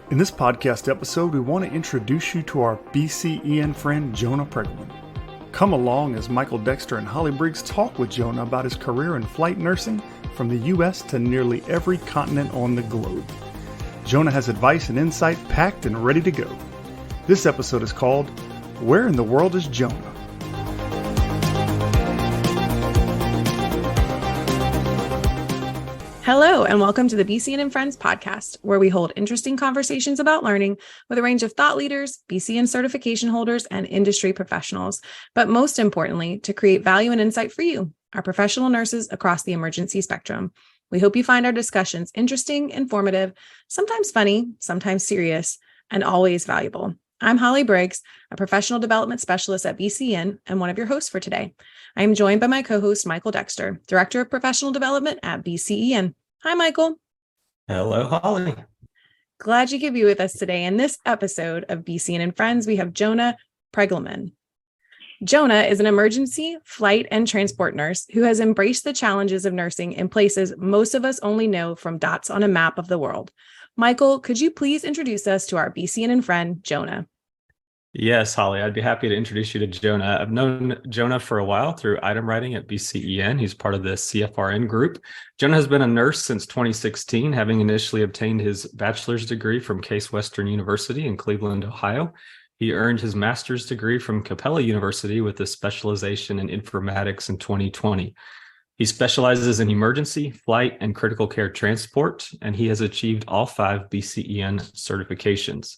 In this podcast episode, we want to introduce you to our BCEN friend Jonah Pregulman. Come along as Michael Dexter and Hollye Briggs talk with Jonah about his career in flight nursing from the U.S. to nearly every continent on the globe. Jonah has advice and insight packed and ready to go. This episode is called, Where in the World is Jonah? Hello, and welcome to the BCEN Friends podcast, where we hold interesting conversations about learning with a range of thought leaders, BCEN certification holders, and industry professionals. But most importantly, to create value and insight for you, our professional nurses across the emergency spectrum. We hope you find our discussions interesting, informative, sometimes funny, sometimes serious, and always valuable. I'm Hollye Briggs, a professional development specialist at BCEN and one of your hosts for today. I am joined by my co-host, Michael Dexter, Director of Professional Development at BCEN. Hi, Michael. Hello, Hollye. Glad you could be with us today. In this episode of BCEN Friends, we have Jonah Pregulman. Jonah is an emergency flight and transport nurse who has embraced the challenges of nursing in places most of us only know from dots on a map of the world. Michael, could you please introduce us to our BCEN friend, Jonah? Yes, Hollye, I'd be happy to introduce you to Jonah. I've known Jonah for a while through item writing at BCEN. He's part of the CFRN group. Jonah has been a nurse since 2016, having initially obtained his bachelor's degree from Case Western University in Cleveland, Ohio. He earned his master's degree from Capella University with a specialization in Informatics in 2020. He specializes in emergency, flight, and critical care transport, and he has achieved all 5 BCEN certifications.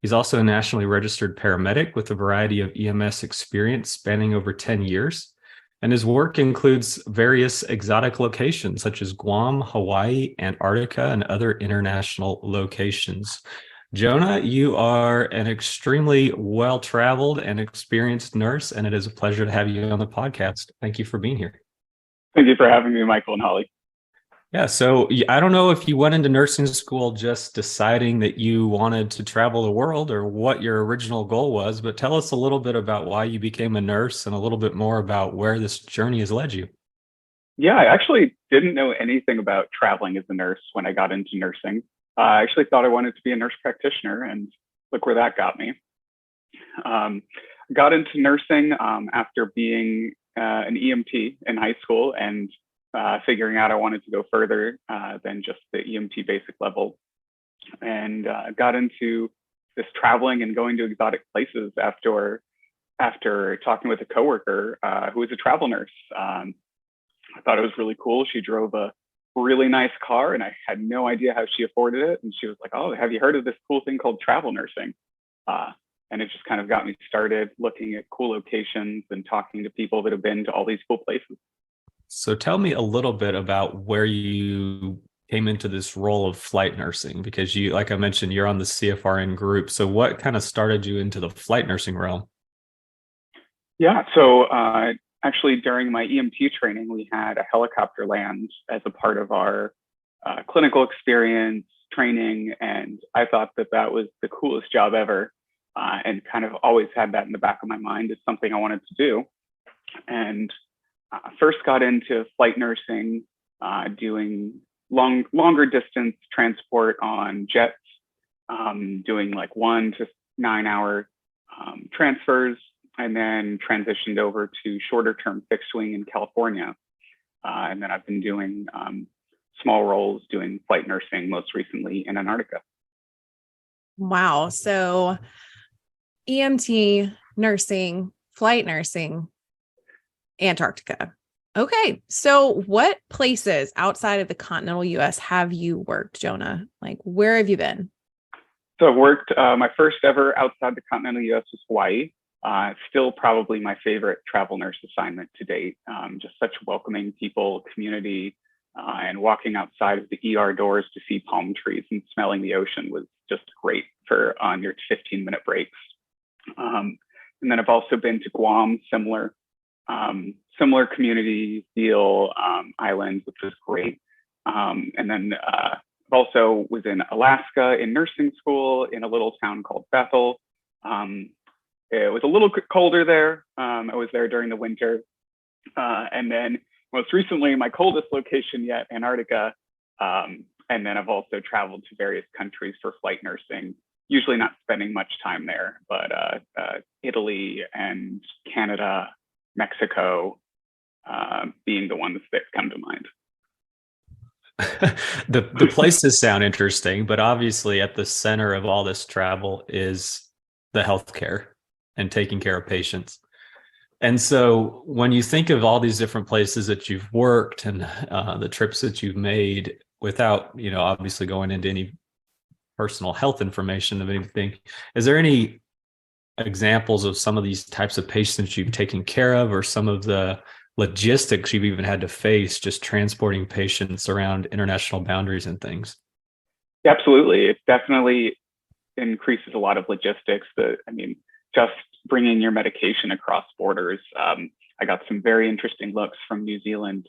He's also a nationally registered paramedic with a variety of EMS experience spanning over 10 years, and his work includes various exotic locations such as Guam, Hawaii, Antarctica, and other international locations. Jonah, you are an extremely well-traveled and experienced nurse, and it is a pleasure to have you on the podcast. Thank you for being here. Thank you for having me, Michael and Hollye. Yeah, so I don't know if you went into nursing school just deciding that you wanted to travel the world or what your original goal was, but tell us a little bit about why you became a nurse and a little bit more about where this journey has led you. Yeah, I actually didn't know anything about traveling as a nurse when I got into nursing. I actually thought I wanted to be a nurse practitioner, and look where that got me. Got into nursing after being an EMT in high school and figuring out I wanted to go further than just the EMT basic level, and got into this traveling and going to exotic places after talking with a coworker who was a travel nurse. I thought it was really cool. She drove a really nice car, and I had no idea how she afforded it. And she was like, "Oh, have you heard of this cool thing called travel nursing?" And it just kind of got me started looking at cool locations and talking to people that have been to all these cool places. So tell me a little bit about where you came into this role of flight nursing, because you, like I mentioned, you're on the CFRN group. So what kind of started you into the flight nursing realm? Yeah, so actually during my EMT training, we had a helicopter land as a part of our clinical experience training. And I thought that was the coolest job ever. And kind of always had that in the back of my mind as something I wanted to do. And first got into flight nursing, doing longer distance transport on jets, doing like 1 to 9 hour transfers, and then transitioned over to shorter term fixed wing in California. And then I've been doing small roles doing flight nursing, most recently in Antarctica. Wow. So EMT, nursing, flight nursing, Antarctica. Okay. So what places outside of the continental U.S. have you worked, Jonah? Like, where have you been? So I worked, my first ever outside the continental U.S. was Hawaii. Still probably my favorite travel nurse assignment to date. Just such welcoming people, community, and walking outside of the ER doors to see palm trees and smelling the ocean was just great for on your 15-minute breaks. And then I've also been to Guam, similar community feel, island, which was great. And then also was in Alaska in nursing school in a little town called Bethel. It was a little colder there. I was there during the winter. And then most recently, my coldest location yet, Antarctica, And then I've also traveled to various countries for flight nursing, usually not spending much time there, but Italy and Canada, Mexico being the ones that come to mind. The places sound interesting, but obviously at the center of all this travel is the healthcare and taking care of patients. And so when you think of all these different places that you've worked and the trips that you've made, without, obviously going into any personal health information of anything, is there any examples of some of these types of patients you've taken care of, or some of the logistics you've even had to face just transporting patients around international boundaries and things? Absolutely. It definitely increases a lot of logistics. Just bringing your medication across borders. I got some very interesting looks from New Zealand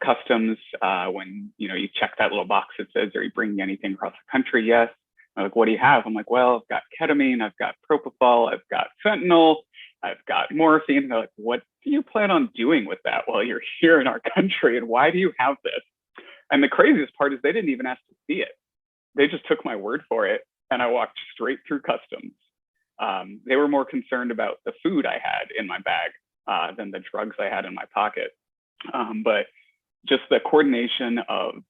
customs when you check that little box that says, "Are you bringing anything across the country?" Yes. I'm like, "What do you have?" I'm like, "Well, I've got ketamine, I've got propofol, I've got fentanyl, I've got morphine." And they're like, "What do you plan on doing with that while you're here in our country? And why do you have this?" And the craziest part is they didn't even ask to see it. They just took my word for it. And I walked straight through customs. They were more concerned about the food I had in my bag than the drugs I had in my pocket. But just the coordination of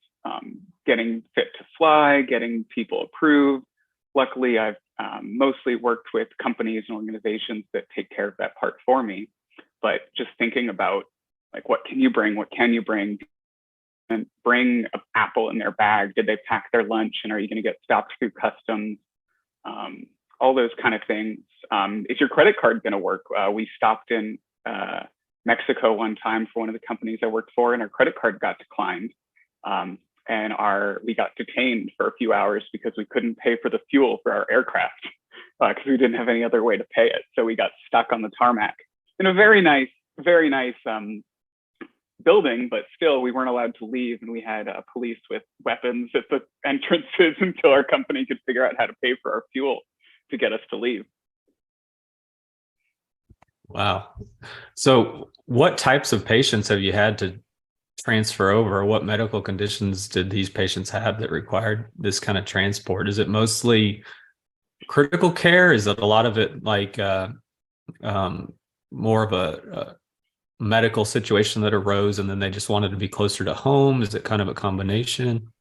getting fit to fly, getting people approved. Luckily, I've mostly worked with companies and organizations that take care of that part for me. But just thinking about, like, what can you bring? What can you bring? And bring an apple in their bag. Did they pack their lunch? And are you going to get stopped through customs? All those kind of things. Is your credit card going to work? We stopped in Mexico one time for one of the companies I worked for, and our credit card got declined. And we got detained for a few hours because we couldn't pay for the fuel for our aircraft because we didn't have any other way to pay it. So we got stuck on the tarmac in a very nice building, but still we weren't allowed to leave, and we had police with weapons at the entrances until our company could figure out how to pay for our fuel to get us to leave. Wow. So what types of patients have you had to transfer over? What medical conditions did these patients have that required this kind of transport? Is it mostly critical care? Is it a lot of it like more of a medical situation that arose and then they just wanted to be closer to home? Is it kind of a combination?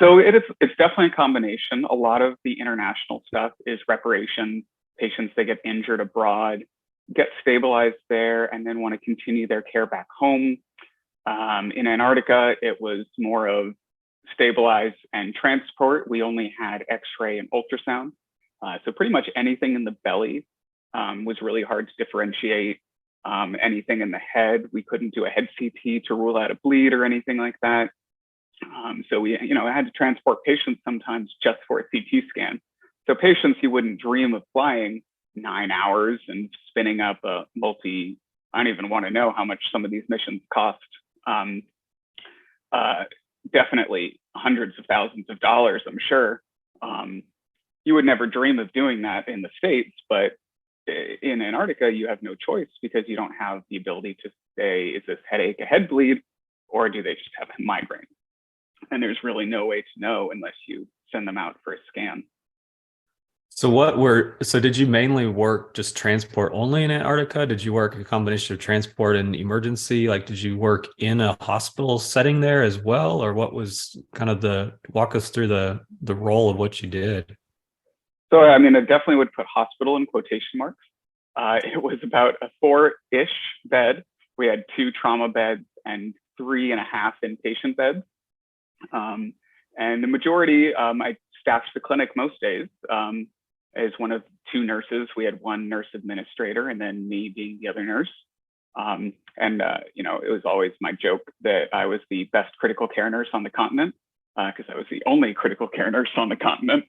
So it's definitely a combination. A lot of the international stuff is reparation. Patients that get injured abroad, get stabilized there, and then want to continue their care back home. In Antarctica, it was more of stabilize and transport. We only had X-ray and ultrasound. So pretty much anything in the belly was really hard to differentiate. Anything in the head, we couldn't do a head CT to rule out a bleed or anything like that. So we, had to transport patients sometimes just for a CT scan. So patients you wouldn't dream of flying 9 hours and spinning up a I don't even want to know how much some of these missions cost. Definitely hundreds of thousands of dollars, I'm sure. You would never dream of doing that in the States, but in Antarctica, you have no choice because you don't have the ability to say, is this headache a head bleed, or do they just have a migraine? And there's really no way to know unless you send them out for a scan. So did you mainly work just transport only in Antarctica? Did you work a combination of transport and emergency? Like, did you work in a hospital setting there as well? Or what was kind of walk us through the role of what you did? So, I definitely would put hospital in quotation marks. It was about a 4-ish bed. We had 2 trauma beds and 3.5 inpatient beds. And the majority, I staffed the clinic most days as one of 2 nurses. We had 1 nurse administrator and then me being the other nurse. It was always my joke that I was the best critical care nurse on the continent because I was the only critical care nurse on the continent.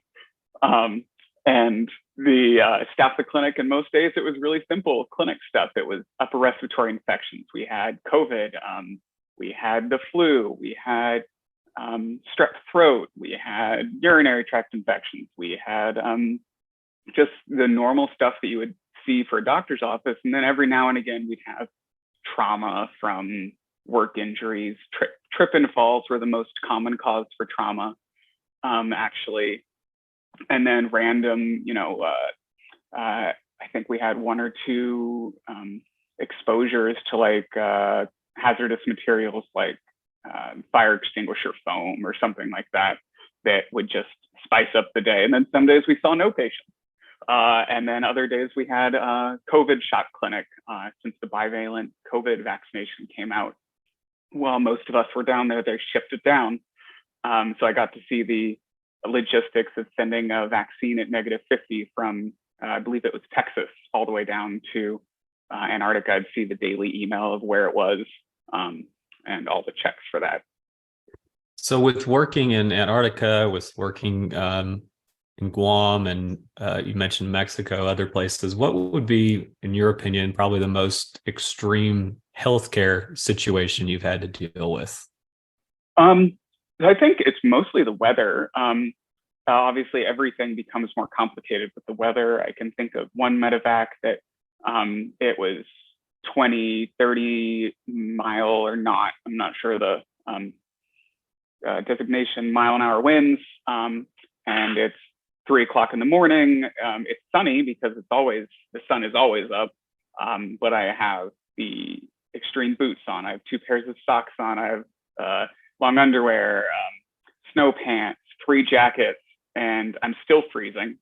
And the staff the clinic, and most days it was really simple clinic stuff. It was upper respiratory infections. We had COVID. We had the flu. We had strep throat. We had urinary tract infections. We had just the normal stuff that you would see for a doctor's office. And then every now and again, we'd have trauma from work injuries, trip and falls were the most common cause for trauma, actually. And then random, I think we had one or two exposures to like hazardous materials like fire extinguisher foam or something like that would just spice up the day. And then some days we saw no patients. And then other days we had a COVID shot clinic since the bivalent COVID vaccination came out. While most of us were down there, they shipped it down. So I got to see the logistics of sending a vaccine at -50 from, I believe it was Texas, all the way down to Antarctica. I'd see the daily email of where it was and all the checks for that. So with working in Antarctica, with working in Guam, and you mentioned Mexico, other places, what would be, in your opinion, probably the most extreme healthcare situation you've had to deal with? I think it's mostly the weather. Obviously, everything becomes more complicated with the weather. I can think of one medevac that it was 20, 30 mile or not, I'm not sure the designation, mile-an-hour winds, and it's 3 o'clock in the morning. It's sunny because the sun is always up, but I have the extreme boots on. I have 2 pairs of socks on. I have long underwear, snow pants, 3 jackets, and I'm still freezing,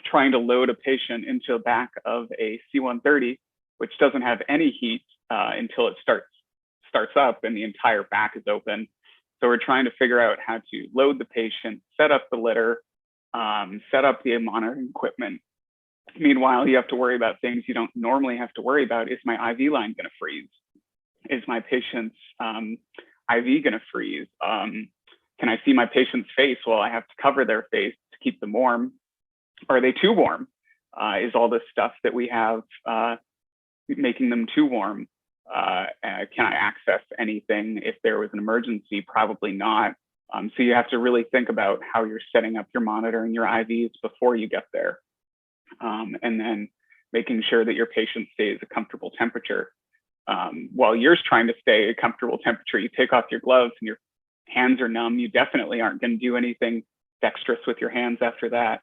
trying to load a patient into the back of a C-130, which doesn't have any heat until it starts up and the entire back is open. So we're trying to figure out how to load the patient, set up the litter, set up the monitoring equipment. Meanwhile, you have to worry about things you don't normally have to worry about. Is my IV line going to freeze? Is my patient's IV going to freeze? Can I see my patient's face? Well, I have to cover their face to keep them warm. Are they too warm? Is all this stuff that we have making them too warm? Can I access anything if there was an emergency? Probably not. So you have to really think about how you're setting up your monitor and your IVs before you get there. And then making sure that your patient stays a comfortable temperature. While you're trying to stay a comfortable temperature, you take off your gloves and your hands are numb. You definitely aren't going to do anything dexterous with your hands after that.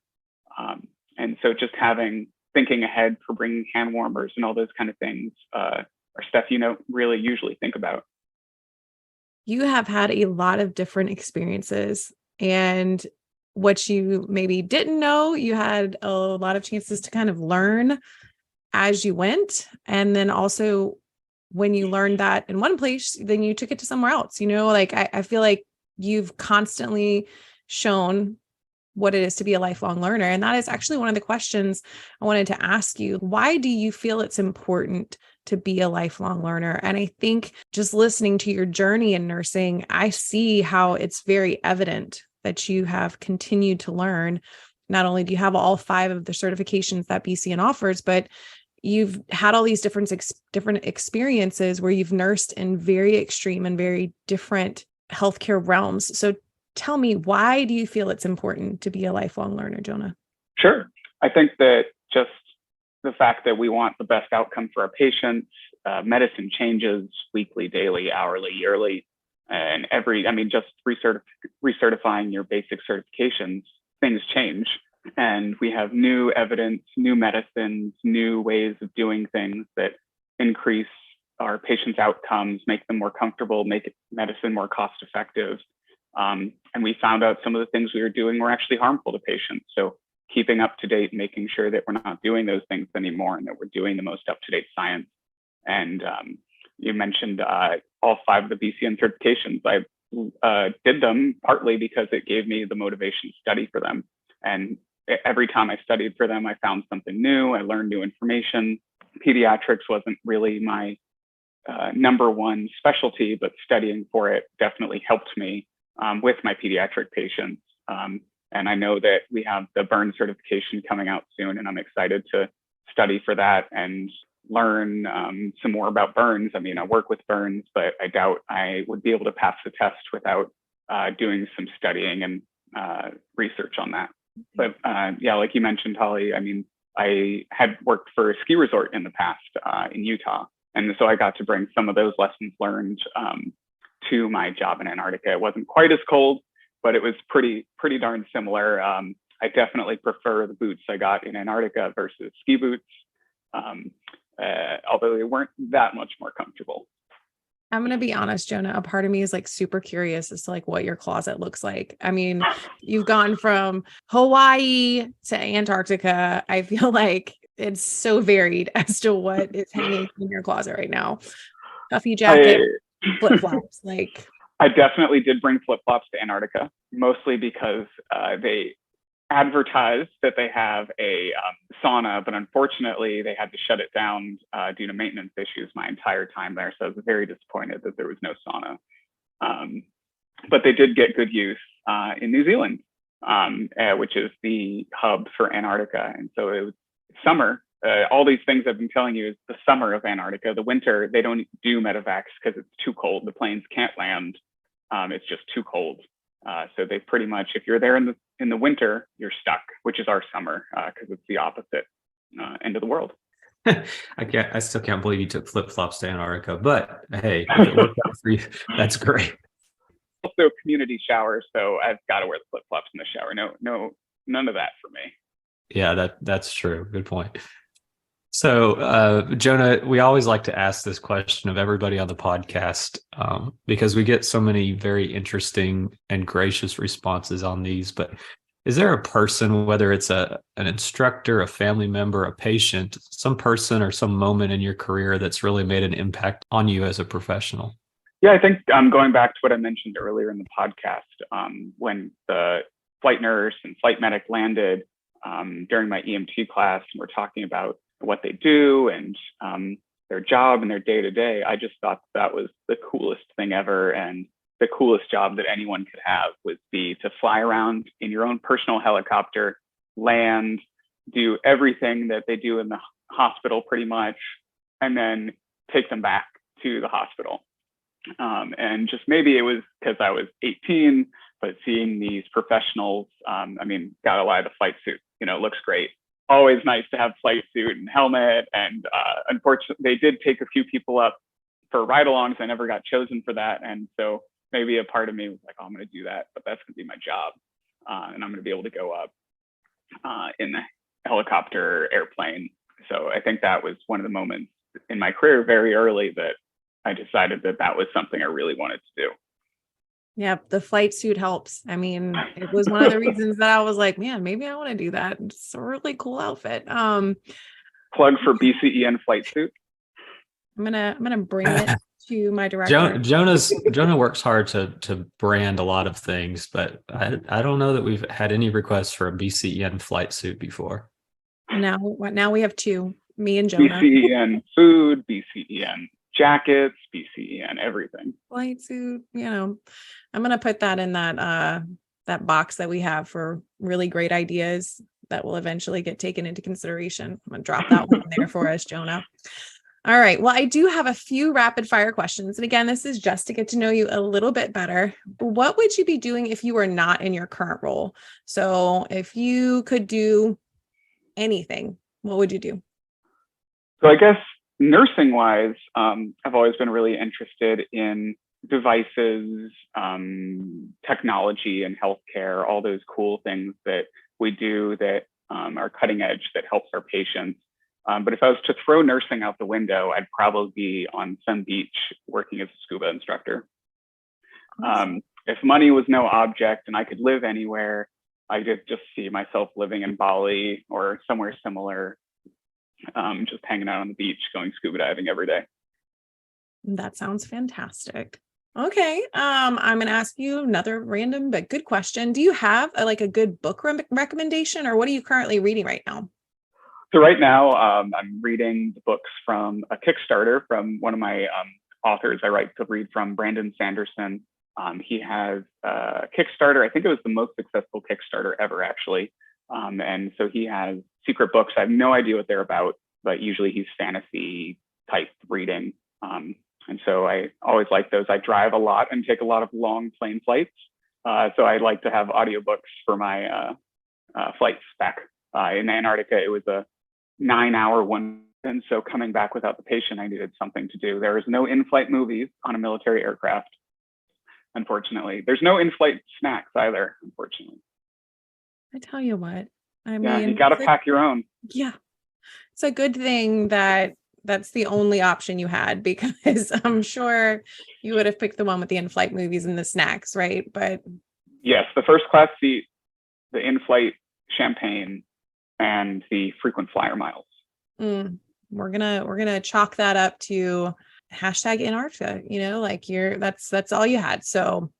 And so just thinking ahead for bringing hand warmers and all those kind of things are stuff you don't really usually think about. You have had a lot of different experiences, and what you maybe didn't know, you had a lot of chances to kind of learn as you went. And then also when you learned that in one place, then you took it to somewhere else. Like I feel like you've constantly shown what it is to be a lifelong learner. And that is actually one of the questions I wanted to ask you. Why do you feel it's important to be a lifelong learner? And I think just listening to your journey in nursing, I see how it's very evident that you have continued to learn. Not only do you have all 5 of the certifications that BCEN offers, but you've had all these different experiences where you've nursed in very extreme and very different healthcare realms. So tell me, why do you feel it's important to be a lifelong learner, Jonah? Sure. I think that just the fact that we want the best outcome for our patients, medicine changes weekly, daily, hourly, yearly, and just recertifying your basic certifications, things change. And we have new evidence, new medicines, new ways of doing things that increase our patients' outcomes, make them more comfortable, make medicine more cost effective. And we found out some of the things we were doing were actually harmful to patients. So keeping up to date, making sure that we're not doing those things anymore and that we're doing the most up-to-date science. And you mentioned all 5 of the BCEN certifications. I did them partly because it gave me the motivation to study for them. And every time I studied for them, I found something new. I learned new information. Pediatrics wasn't really my number one specialty, but studying for it definitely helped me with my pediatric patients. And I know that we have the burn certification coming out soon, and I'm excited to study for that and learn some more about burns. I mean, I work with burns, but I doubt I would be able to pass the test without doing some studying and research on that. But yeah, like you mentioned, Hollye, I mean, I had worked for a ski resort in the past in Utah. And so I got to bring some of those lessons learned to my job in Antarctica. It wasn't quite as cold, but it was pretty darn similar. I definitely prefer the boots I got in Antarctica versus ski boots, although they weren't that much more comfortable. I'm going to be honest, Jonah, a part of me is like super curious as to like what your closet looks like. I mean, you've gone from Hawaii to Antarctica. I feel like it's so varied as to what is hanging in your closet right now. Puffy jacket, flip-flops, like. I definitely did bring flip-flops to Antarctica, mostly because they advertised that they have a sauna, but unfortunately they had to shut it down due to maintenance issues my entire time there. So I was very disappointed that there was no sauna. But they did get good use in New Zealand, which is the hub for Antarctica. And so it was summer. All these things I've been telling you is the summer of Antarctica. The winter, they don't do medevacs because it's too cold. The planes can't land. It's just too cold. So they pretty much, if you're there in the winter, you're stuck, which is our summer, because it's the opposite end of the world. I still can't believe you took flip-flops to Antarctica, but hey, if it worked out for you, that's great. Also community showers, so I've got to wear the flip-flops in the shower. No, none of that for me. Yeah, that's true. Good point. So, Jonah, we always like to ask this question of everybody on the podcast because we get so many very interesting and gracious responses on these. But is there a person, whether it's an instructor, a family member, a patient, some person or some moment in your career that's really made an impact on you as a professional? Yeah, I think going back to what I mentioned earlier in the podcast, when the flight nurse and flight medic landed during my EMT class, and we're talking about what they do and their job and their day-to-day, I just thought that was the coolest thing ever. And the coolest job that anyone could have would be to fly around in your own personal helicopter, land, do everything that they do in the hospital pretty much, and then take them back to the hospital. And just maybe it was because I was 18, but seeing these professionals, gotta lie, the flight suit, looks great. Always nice to have flight suit and helmet. And unfortunately, they did take a few people up for ride-alongs. I never got chosen for that. And so maybe a part of me was like, oh, I'm going to do that, but that's going to be my job. And I'm going to be able to go up in the helicopter, airplane. So I think that was one of the moments in my career very early that I decided that was something I really wanted to do. Yeah, the flight suit helps. I mean, it was one of the reasons that I was like, man, maybe I want to do that. It's a really cool outfit. Plug for BCEN flight suit. I'm gonna bring it to my director. Jonah works hard to brand a lot of things, but I don't know that we've had any requests for a BCEN flight suit before. Now we have two, me and Jonah. BCEN food, BCEN jackets, BCEN everything. Flight suit, I'm gonna put that in that box that we have for really great ideas that will eventually get taken into consideration. I'm gonna drop that one in there for us, Jonah. All right. Well, I do have a few rapid fire questions. And again, this is just to get to know you a little bit better. What would you be doing if you were not in your current role? So if you could do anything, what would you do? So I guess nursing wise, I've always been really interested in devices, technology and healthcare, all those cool things that we do that are cutting edge that helps our patients. But if I was to throw nursing out the window, I'd probably be on some beach working as a scuba instructor. If money was no object and I could live anywhere, I could just see myself living in Bali or somewhere similar, just hanging out on the beach, going scuba diving every day. That sounds fantastic. Okay. I'm going to ask you another random but good question. Do you have a good book recommendation, or what are you currently reading right now? So right now, I'm reading the books from a Kickstarter from one of my authors I write to read from, Brandon Sanderson. He has a Kickstarter. I think it was the most successful Kickstarter ever, actually. And so he has secret books. I have no idea what they're about, but usually he's fantasy type reading. And so I always like those. I drive a lot and take a lot of long plane flights. So I like to have audiobooks for my flights back. In Antarctica, it was a 9-hour one. And so coming back without the patient, I needed something to do. There was no in-flight movies on a military aircraft. unfortunately. There's no in-flight snacks either, unfortunately. I tell you what, I Yeah, mean, you got to pack your own. Yeah. It's a good thing that that's the only option you had, because I'm sure you would have picked the one with the in-flight movies and the snacks, right? But yes, the first class seat, the in-flight champagne, and the frequent flyer miles. We're gonna chalk that up to hashtag Antarctica. That's all you had. So,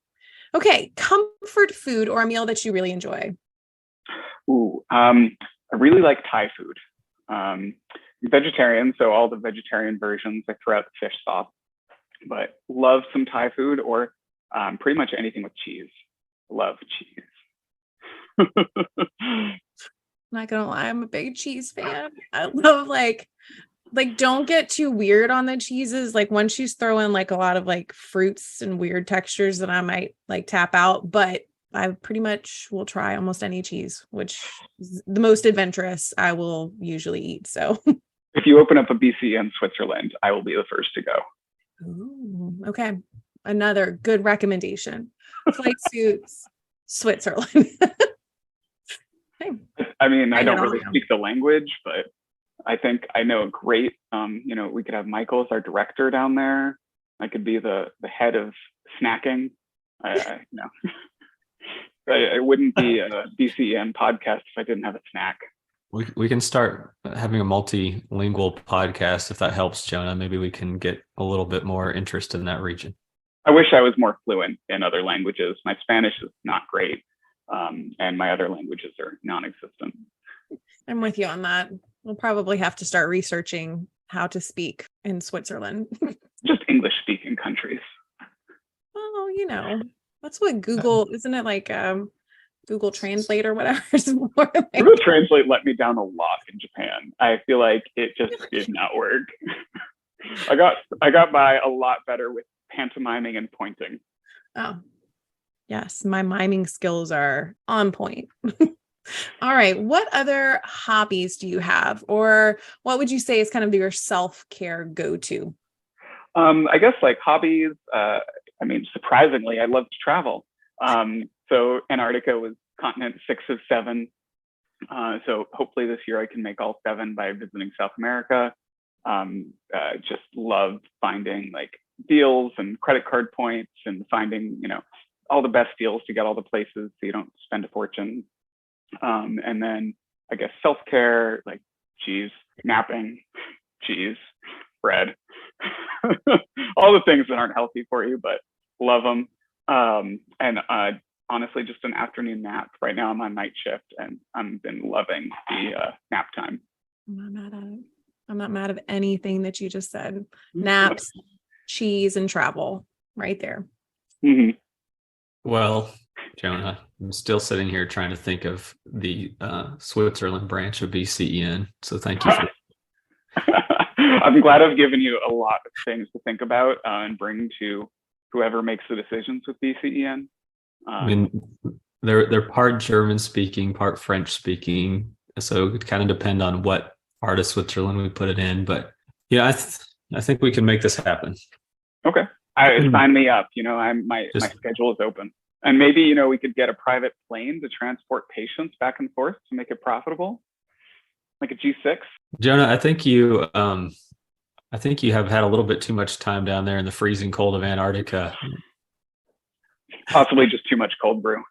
okay, comfort food or a meal that you really enjoy. Ooh, I really like Thai food. I'm vegetarian, so all the vegetarian versions I throw out the fish sauce, but love some Thai food or pretty much anything with cheese. Love cheese. Not gonna lie, I'm a big cheese fan. I love like don't get too weird on the cheeses. Like once you throw in like a lot of like fruits and weird textures, then I might like tap out. But I pretty much will try almost any cheese, which is the most adventurous I will usually eat. So if you open up a BC in Switzerland, I will be the first to go. Ooh, okay. Another good recommendation. Flight suits, Switzerland. I mean, I don't really speak the language, but I think I know a great, we could have Michael as our director down there. I could be the head of snacking. I wouldn't be a BCEN podcast if I didn't have a snack. We can start having a multilingual podcast if that helps, Jonah. Maybe we can get a little bit more interest in that region. I wish I was more fluent in other languages. My Spanish is not great, and my other languages are non-existent. I'm with you on that. We'll probably have to start researching how to speak in Switzerland. Just English-speaking countries. Well, that's what Google, isn't it like Google Translate or whatever? More like... Google Translate let me down a lot in Japan. I feel like it just did not work. I got by a lot better with pantomiming and pointing. Oh, yes. My miming skills are on point. All right. What other hobbies do you have? Or what would you say is kind of your self-care go-to? I guess like hobbies, surprisingly, I love to travel. So Antarctica was continent 6 of 7. So hopefully this year I can make all 7 by visiting South America. Just love finding like deals and credit card points and finding, all the best deals to get all the places so you don't spend a fortune. And then I guess self-care, like cheese, napping, cheese, bread, all the things that aren't healthy for you, but love them. And honestly, just an afternoon nap. Right now I'm on night shift and I've been loving the nap time. I'm not mad at anything that you just said. Naps, cheese, and travel right there. Mm-hmm. Well, Jonah, I'm still sitting here trying to think of the Switzerland branch of BCEN. So thank you. I'm glad I've given you a lot of things to think about and bring to whoever makes the decisions with BCEN. I mean, they're part German speaking, part French speaking. So it would kind of depend on what part of Switzerland we put it in. But yeah, I think we can make this happen. Okay. Sign me up. My schedule is open. And maybe, we could get a private plane to transport patients back and forth to make it profitable, like a G6. Jonah, I think you have had a little bit too much time down there in the freezing cold of Antarctica. Possibly just too much cold brew.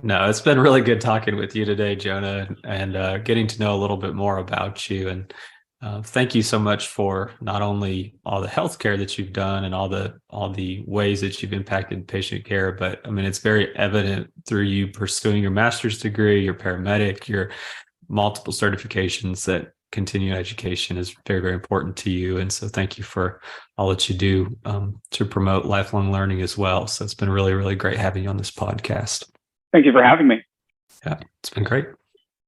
No, it's been really good talking with you today, Jonah, and getting to know a little bit more about you. And thank you so much for not only all the healthcare that you've done and all the ways that you've impacted patient care, but I mean, it's very evident through you pursuing your master's degree, your paramedic, your multiple certifications that continuing education is very, very important to you. And so thank you for all that you do to promote lifelong learning as well. So it's been really, really great having you on this podcast. Thank you for having me. Yeah, it's been great.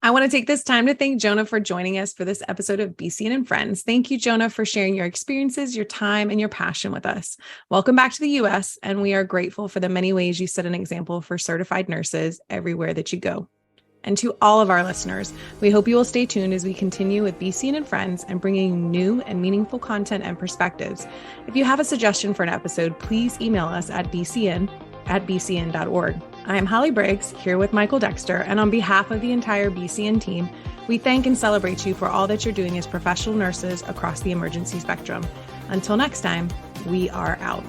I want to take this time to thank Jonah for joining us for this episode of BCEN and Friends. Thank you, Jonah, for sharing your experiences, your time, and your passion with us. Welcome back to the U.S., and we are grateful for the many ways you set an example for certified nurses everywhere that you go. And to all of our listeners, we hope you will stay tuned as we continue with BCEN and Friends and bringing you new and meaningful content and perspectives. If you have a suggestion for an episode, please email us at bcn@bcn.org. I am Hollye Briggs, here with Michael Dexter, and on behalf of the entire BCEN team, we thank and celebrate you for all that you're doing as professional nurses across the emergency spectrum. Until next time, we are out.